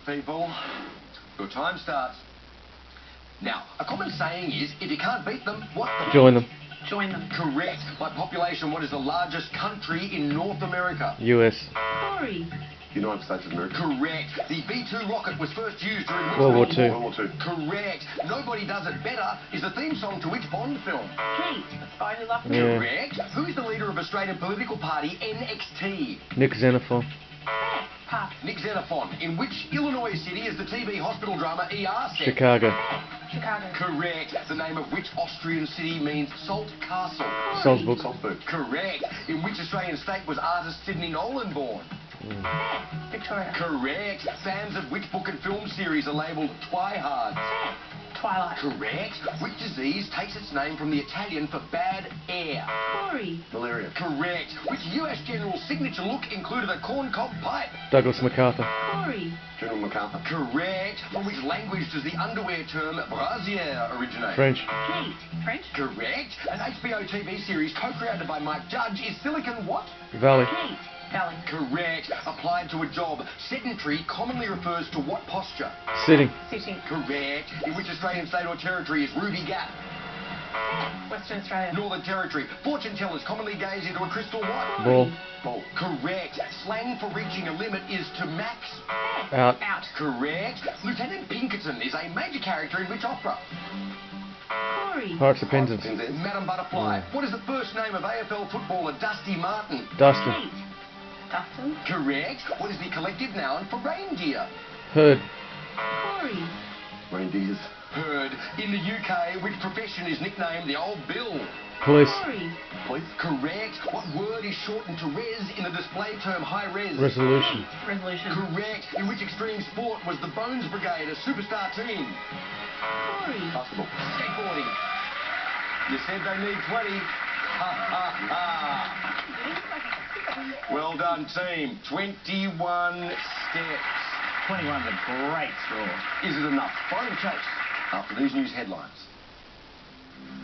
people. Your time starts. Now, a common saying is, if you can't beat them, what the... Join them. Join them. Correct. By population, what is the largest country in North America? US. Sorry. United States of America. Correct. The B-2 rocket was first used during which World War film? II. World War II. Correct. Nobody Does It Better is the theme song to which Bond film? Heat. The Spy Who Loved Me. Yeah. Correct. Who is the leader of Australian political party NXT? Nick Xenophon. Pass. Nick Xenophon. In which Illinois city is the TV hospital drama ER set? Chicago. Chicago. Correct. The name of which Austrian city means Salt Castle? Salzburg. Salzburg. Correct. In which Australian state was artist Sidney Nolan born? Victoria. Correct. Fans of which book and film series are labelled twihards? Twilight. Correct. Which disease takes its name from the Italian for bad air? Sorry. Malaria. Correct. Which US general's signature look included a corncob pipe? Douglas MacArthur. Sorry. General MacArthur. Correct. From which language does the underwear term brassiere originate? French. Heat. French. Correct. An HBO TV series co-created by Mike Judge is Silicon what? Valley. Heat. Valley. Correct. Applied to a job, sedentary commonly refers to what posture? Sitting. Sitting. Correct. In which Australian state or territory is Ruby Gap? Western Australia. Northern Territory. Fortune tellers commonly gaze into a crystal what? Ball. Bowl. Correct. Slang for reaching a limit is to max. Out. Out. Correct. Lieutenant Pinkerton is a major character in which opera? Sorry. Hearts of Penzance. Madam Butterfly. What is the first name of AFL footballer Dusty Martin? Dustin. Heat. Dustin. Correct. What is the collective noun for reindeer? Herd. Sorry. Reindeers. Herd. In the UK, which profession is nicknamed the Old Bill? Police. Sorry. Police. Correct. What word is shortened to res in the display term high res? Resolution. Resolution. Correct. In which extreme sport was the Bones Brigade a superstar team? Sorry. Basketball. Skateboarding. You said they need 20. Ha ha ha. Well done, team. 21 steps. 21's a great score. Is it enough? Final chase after these news headlines.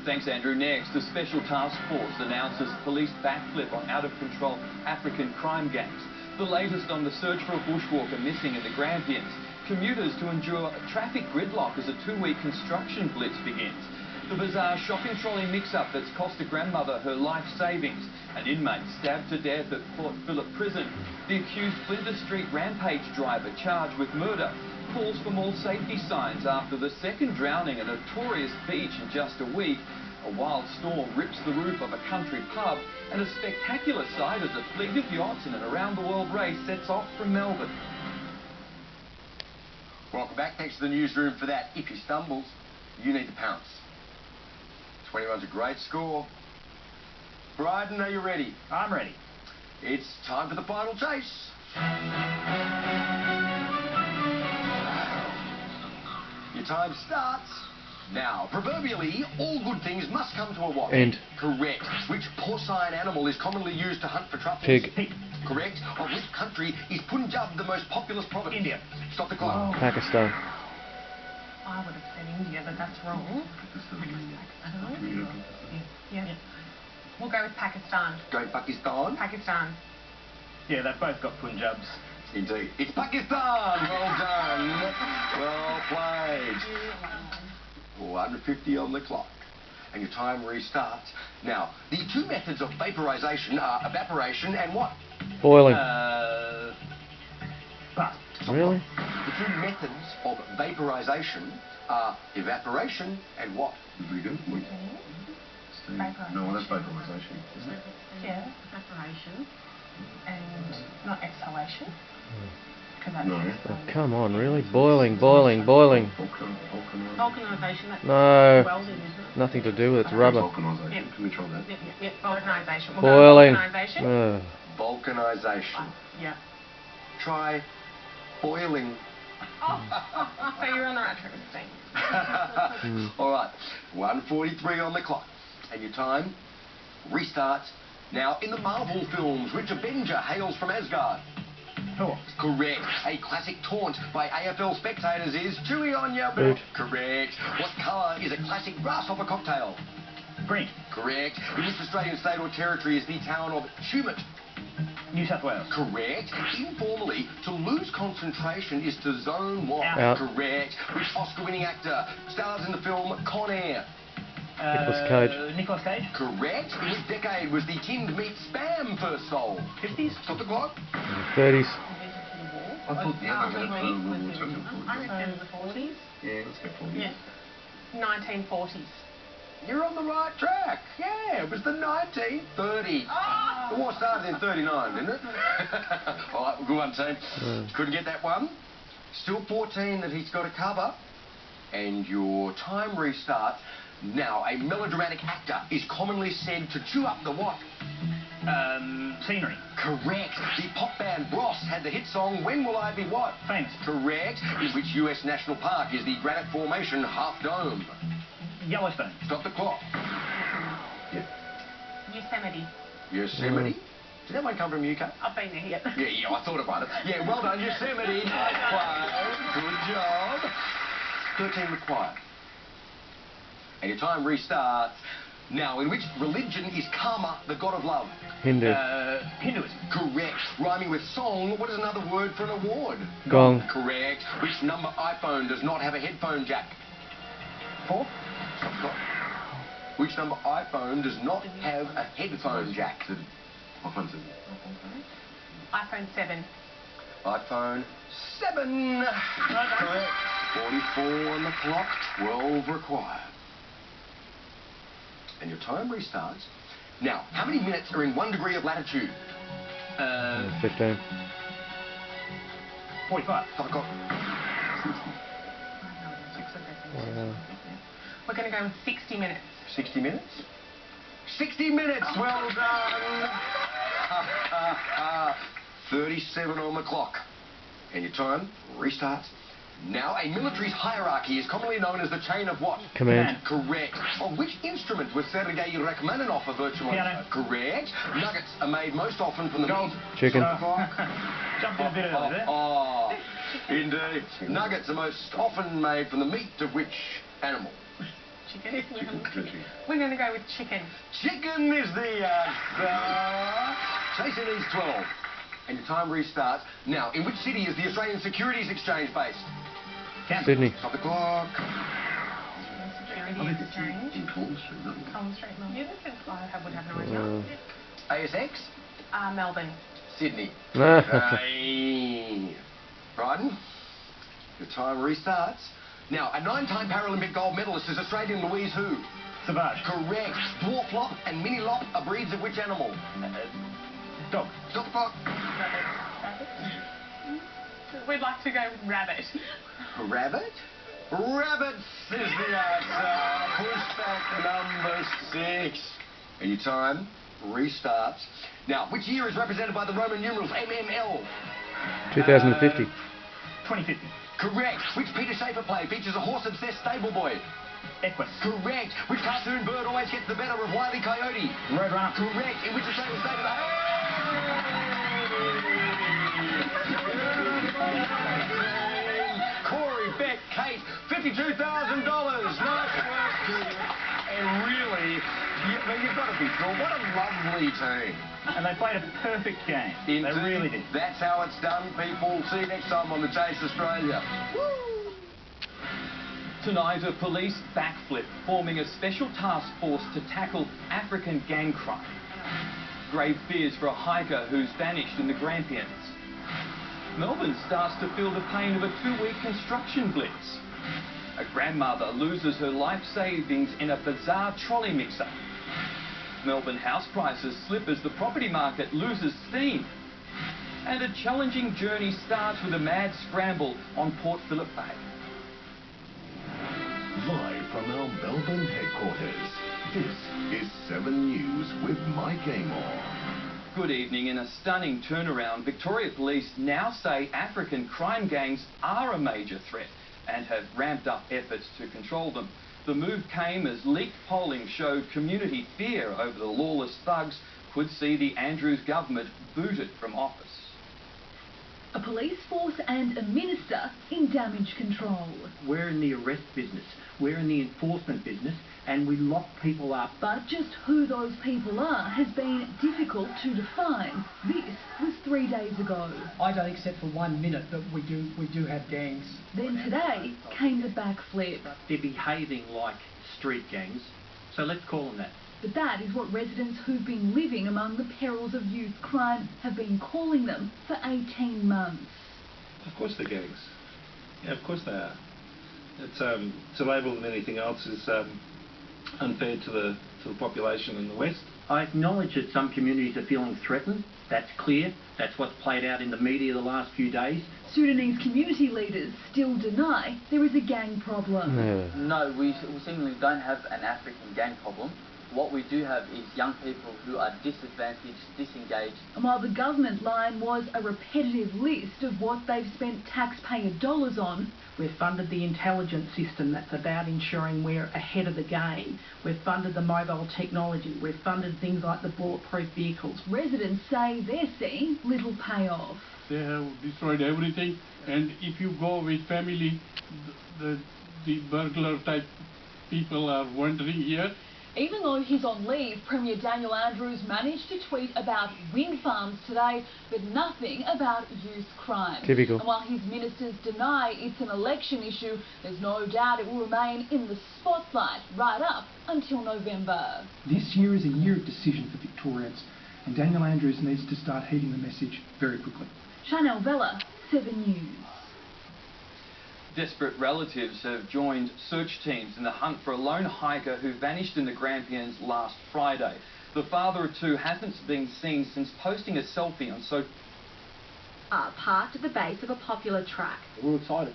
Thanks, Andrew. Next, the Special Task Force announces police backflip on out-of-control African crime gangs. The latest on the search for a bushwalker missing in the Grampians. Commuters to endure traffic gridlock as a 2-week construction blitz begins. The bizarre shopping trolley mix-up that's cost a grandmother her life savings. An inmate stabbed to death at Port Phillip Prison. The accused Flinders Street rampage driver charged with murder. Calls for more safety signs after the second drowning at a notorious beach in just a week. A wild storm rips the roof of a country pub, and a spectacular sight as a fleet of yachts in an around-the-world race sets off from Melbourne. Welcome back. Thanks to the newsroom for that. If he stumbles, you need to pounce. 21's a great score. Bryden, are you ready? I'm ready. It's time for the final chase. Your time starts now. Proverbially, all good things must come to a what? End. Correct. Which porcine animal is commonly used to hunt for truffles? Pig. Pig. Correct. Of which country is Punjab the most populous province? India. Stop the clock. Pakistan. I would have said India, but that's wrong. Yeah. We'll go with Pakistan. Go Pakistan. Pakistan. Yeah, they've both got Punjabs. Indeed. It's Pakistan. Well done. Well played. 150 on the clock. And your time restarts. Now, the two methods of vaporization are evaporation and what? Boiling. Pass. Really? The two methods of vaporization are evaporation and what? Vigo. Vaporization. No, that's vaporization, isn't it? Yeah, evaporation and not exhalation. Because that's No. Oh, come on, really? Boiling, boiling, boiling. vulcanization. That's No. welding, isn't it? Nothing to do with it. It's rubber. Vulcanization. Yep. Can we try that? Yep. Vulcanization. We'll Boiling. Go with vulcanization. Vulcanization. Yeah. Try boiling. So you're on the right track, Steve. All right, 1:43 on the clock. And your time restarts now. In the Marvel films, which Avenger hails from Asgard? Thor. Correct. A classic taunt by AFL spectators is chili on your boot. Correct. What colour is a classic grasshopper cocktail? Green. Correct. In which Australian state or territory is the town of Tumut? New South Wales. Correct. Informally, to lose concentration is to zone what? Out. Correct. Which Oscar-winning actor stars in the film Con Air? Nicolas Cage. Nicolas Cage. Correct. In which decade was the tinned meat spam first sold? 50s. Stop the clock. 30s. I thought the Oh, other maybe. World War II. I reckon the 40s. Yeah, let's go for it. Yeah. 1940s. You're on the right track. Yeah, it was the 1930s. The war started in 39, didn't it? All right, good one, team. Couldn't get that one. Still 14 that he's got to cover. And your time restarts. Now, a melodramatic actor is commonly said to chew up the what? Scenery. Correct. The pop band Bros had the hit song When Will I Be What? Famous. Correct. In which US National Park is the granite formation Half Dome? Yellowstone. Stop the clock. Yosemite. Yosemite? Did that one come from UK? I've been there yet. Yeah, I thought about it. Yeah, well done, Yosemite. Nice play. Good job. 13 required. And your time restarts. Now, in which religion is Karma the god of love? Hindu. Hinduism. Correct. Rhyming with song, what is another word for an award? Gong. Correct. Which number iPhone does not have a headphone jack? 4. Stop, stop. Which number iPhone does not have a headphone jack? iPhone 7. iPhone 7. iPhone 7. Correct. 44 on the clock, 12 required. And your time restarts. Now, how many minutes are in 1 degree of latitude? 15. 45. Stop the clock. Wow. We're going to go with 60 minutes. 60 minutes? 60 minutes, well done. 37 on the clock. And your time restarts. Now, a military's hierarchy is commonly known as the chain of what? Command. Correct. Of which instrument was Sergei Rachmaninoff a virtuoso? Piano. Correct. Nuggets are made most often from the meat. Chicken. Jumped in a bit early there. Oh, indeed. Nuggets are most often made from the meat of which animal? Chicken. We're going to go with chicken. Chicken is the answer. Chasing these 12. And your time restarts. Now, in which city is the Australian Securities Exchange based? Canberra. Sydney. Stop the clock. Security exchange. In Collins Street, no? Collins Street, Melbourne. Yeah, I would have no idea. ASX? Melbourne. Sydney. Nah. Hey. Bryden, your time restarts. Now, a 9-time Paralympic gold medalist is Australian Louise who? Savage. Correct. Dwarf lop and mini lop are breeds of which animal? Dog. Stop the clock. Rabbit. We'd like to go with rabbit. Rabbit? Rabbits is the answer. Push back number 6. And your time restarts. Now, which year is represented by the Roman numerals MML? 2050. 2050. Correct. Which Peter Shaffer play features a horse-obsessed stable boy? Equus. Correct. Which cartoon bird always gets the better of Wile E. Coyote? Roadrunner. Correct. In which Australian state of the... Corey, Beck, Kate, $52,000. Nice work. And really, you've got to be thrilled. What a lovely team. And they played a perfect game. They really did. That's how it's done, people. See you next time on The Chase Australia. Woo! Tonight, a police backflip forming a special task force to tackle African gang crime. Grave fears for a hiker who's vanished in the Grampians. Melbourne starts to feel the pain of a 2-week construction blitz. A grandmother loses her life savings in a bizarre trolley mix-up. Melbourne house prices slip as the property market loses steam. And a challenging journey starts with a mad scramble on Port Phillip Bay. Live from our Melbourne headquarters, this is 7 News with Mike Amor. Good evening. In a stunning turnaround, Victoria Police now say African crime gangs are a major threat and have ramped up efforts to control them. The move came as leaked polling showed community fear over the lawless thugs could see the Andrews government booted from office. A police force and a minister in damage control. We're in the arrest business, we're in the enforcement business, and we lock people up. But just who those people are has been difficult to define. This was 3 days ago. I don't accept for 1 minute that we do have gangs. Then today came the backflip. They're behaving like street gangs, so let's call them that. But that is what residents who've been living among the perils of youth crime have been calling them for 18 months. Of course they're gangs. Yeah, of course they are. It's, to label them anything else is unfair to the population in the West. I acknowledge that some communities are feeling threatened. That's clear. That's what's played out in the media the last few days. Sudanese community leaders still deny there is a gang problem. No, we seemingly don't have an African gang problem. What we do have is young people who are disadvantaged, disengaged. And while the government line was a repetitive list of what they've spent taxpayer dollars on, We've funded the intelligence system that's about ensuring we're ahead of the game. We've funded the mobile technology. We've funded things like the bulletproof vehicles. residents say they're seeing little payoff. They have destroyed everything, and if you go with family, the burglar type people are wandering here. Even though he's on leave, Premier Daniel Andrews managed to tweet about wind farms today, but nothing about youth crime. Typical. And while his ministers deny it's an election issue, there's no doubt it will remain in the spotlight right up until November. This year is a year of decision for Victorians, and Daniel Andrews needs to start heeding the message very quickly. Chanel Vella, 7 News. Desperate relatives have joined search teams in the hunt for a lone hiker who vanished in the Grampians last Friday. The father of two hasn't been seen since posting a selfie on social... Parked at the base of a popular track. We're excited.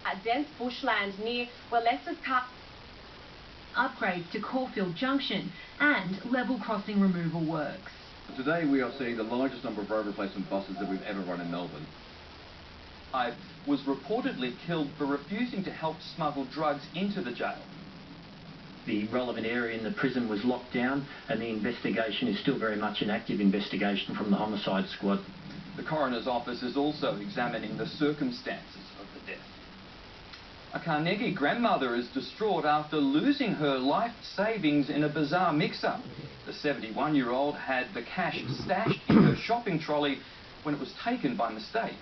At dense bushland near where Leicester's car... Upgrades to Caulfield Junction and level crossing removal works. Today we are seeing the largest number of road replacement buses that we've ever run in Melbourne. was reportedly killed for refusing to help smuggle drugs into the jail. The relevant area in the prison was locked down, and the investigation is still very much an active investigation from the homicide squad. The coroner's office is also examining the circumstances of the death. A Carnegie grandmother is distraught after losing her life savings in a bizarre mix-up. The 71-year-old had the cash stashed in her shopping trolley when it was taken by mistake.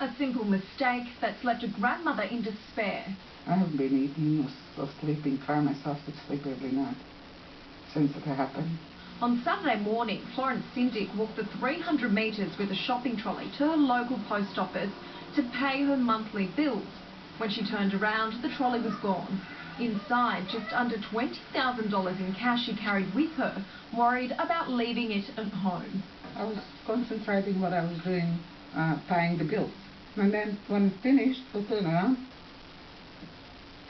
A simple mistake that's left a grandmother in despair. I haven't been eating or sleeping, trying myself to sleep every night since it happened. On Saturday morning, Florence Sindick walked the 300 metres with a shopping trolley to her local post office to pay her monthly bills. When she turned around, the trolley was gone. Inside, just under $20,000 in cash she carried with her, worried about leaving it at home. I was concentrating what I was doing, paying the bills. And then when it finished, I turned around,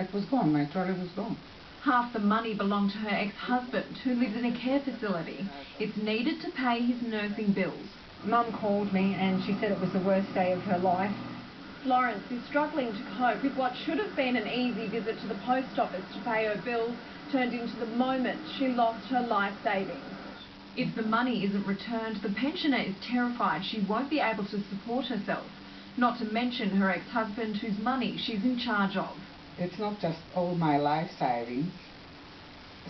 it was gone, my trolley was gone. Half the money belonged to her ex-husband, who lives in a care facility. It's needed to pay his nursing bills. Mum called me and she said it was the worst day of her life. Florence is struggling to cope with what should have been an easy visit to the post office to pay her bills, turned into the moment she lost her life savings. If the money isn't returned, the pensioner is terrified she won't be able to support herself, not to mention her ex-husband whose money she's in charge of. It's not just all my life savings,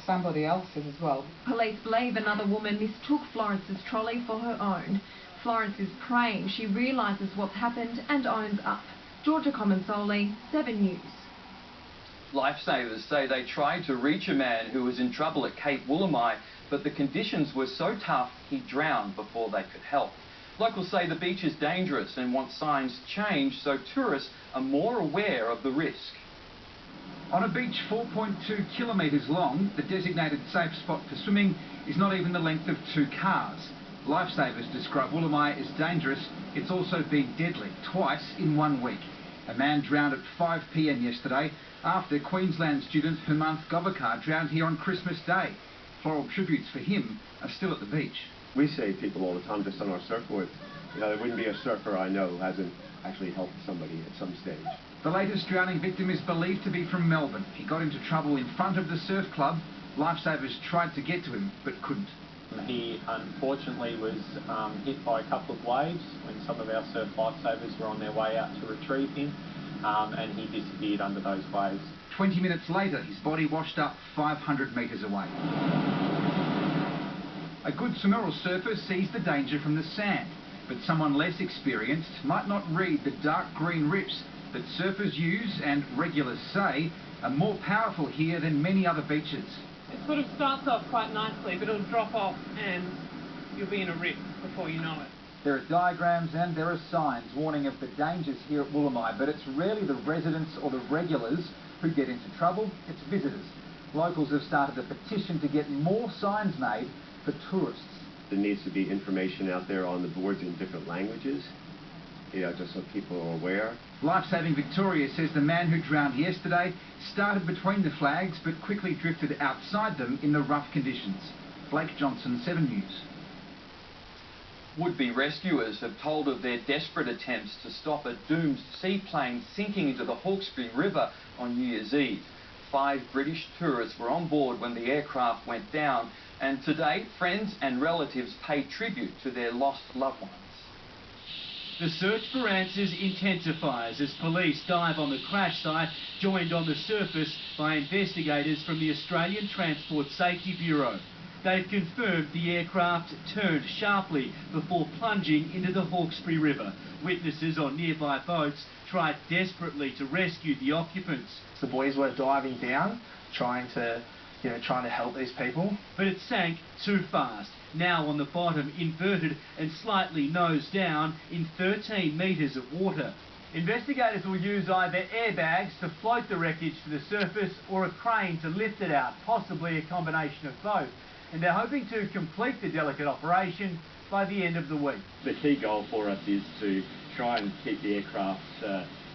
somebody else's as well. Police believe another woman mistook Florence's trolley for her own. Florence is praying she realises what's happened and owns up. Georgia Comensoli, 7 News. Lifesavers say they tried to reach a man who was in trouble at Cape Woolamai, but the conditions were so tough he drowned before they could help. Locals say the beach is dangerous and want signs changed so tourists are more aware of the risk. On a beach 4.2 kilometres long, the designated safe spot for swimming is not even the length of 2 cars. Lifesavers describe Woolamai as dangerous. It's also been deadly, twice in 1 week. A man drowned at 5 p.m. yesterday after Queensland student Hemant Govakar drowned here on Christmas Day. Floral tributes for him are still at the beach. We save people all the time just on our surfboard. You know, there wouldn't be a surfer I know who hasn't actually helped somebody at some stage. The latest drowning victim is believed to be from Melbourne. He got into trouble in front of the surf club. Lifesavers tried to get to him, but couldn't. He unfortunately was hit by a couple of waves when some of our surf lifesavers were on their way out to retrieve him, and he disappeared under those waves. 20 minutes later, his body washed up 500 metres away. A good swimmer or surfer sees the danger from the sand, but someone less experienced might not read the dark green rips that surfers use and regulars say are more powerful here than many other beaches. It sort of starts off quite nicely, but it'll drop off and you'll be in a rip before you know it. There are diagrams and there are signs warning of the dangers here at Woolamai, but it's rarely the residents or the regulars who get into trouble, it's visitors. Locals have started a petition to get more signs made for tourists. There needs to be information out there on the boards in different languages, just so people are aware. Lifesaving Victoria says the man who drowned yesterday started between the flags but quickly drifted outside them in the rough conditions. Blake Johnson, 7 News. Would-be rescuers have told of their desperate attempts to stop a doomed seaplane sinking into the Hawkesbury River on New Year's Eve. 5 British tourists were on board when the aircraft went down, and to date, friends and relatives pay tribute to their lost loved ones. The search for answers intensifies as police dive on the crash site, joined on the surface by investigators from the Australian Transport Safety Bureau. They've confirmed the aircraft turned sharply before plunging into the Hawkesbury River. Witnesses on nearby boats tried desperately to rescue the occupants. The boys were diving down, trying to help these people. But it sank too fast. Now on the bottom, inverted and slightly nose down in 13 metres of water. Investigators will use either airbags to float the wreckage to the surface or a crane to lift it out, possibly a combination of both. And they're hoping to complete the delicate operation by the end of the week. The key goal for us is to try and keep the aircraft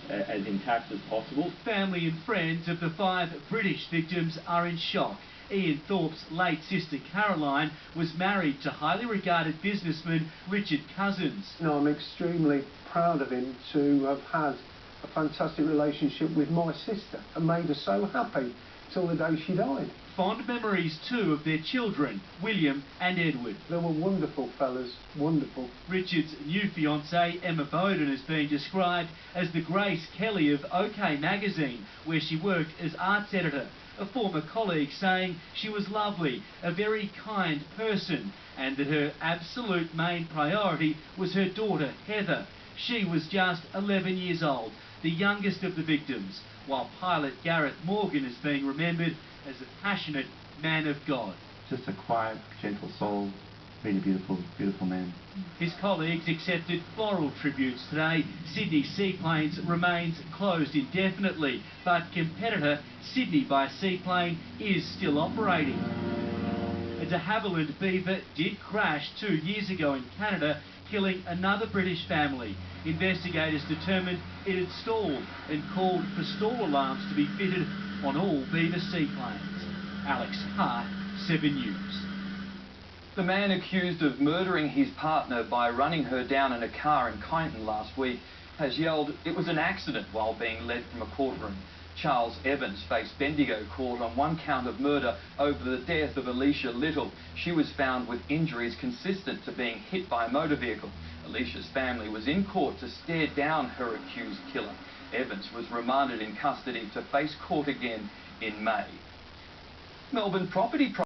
as intact as possible. Family and friends of the 5 British victims are in shock. Ian Thorpe's late sister Caroline was married to highly regarded businessman Richard Cousins. I'm extremely proud of him to have had a fantastic relationship with my sister and made her so happy till the day she died. Fond memories too of their children, William and Edward. They were wonderful fellas, wonderful. Richard's new fiancée, Emma Bowden, has been described as the Grace Kelly of OK Magazine, where she worked as arts editor. A former colleague saying she was lovely, a very kind person, and that her absolute main priority was her daughter, Heather. She was just 11 years old, the youngest of the victims, while pilot Gareth Morgan is being remembered as a passionate man of God. Just a quiet, gentle soul, really beautiful, beautiful man. His colleagues accepted floral tributes today. Sydney Seaplanes remains closed indefinitely, but competitor Sydney by Seaplane is still operating. A de Havilland Beaver did crash 2 years ago in Canada, killing another British family. Investigators determined it had stalled and called for stall alarms to be fitted on all Beaver seaplanes. Alex Hart, 7 News. The man accused of murdering his partner by running her down in a car in Kyneton last week has yelled it was an accident while being led from a courtroom. Charles Evans faced Bendigo Court on 1 count of murder over the death of Alicia Little. She was found with injuries consistent to being hit by a motor vehicle. Alicia's family was in court to stare down her accused killer. Evans was remanded in custody to face court again in May. Melbourne property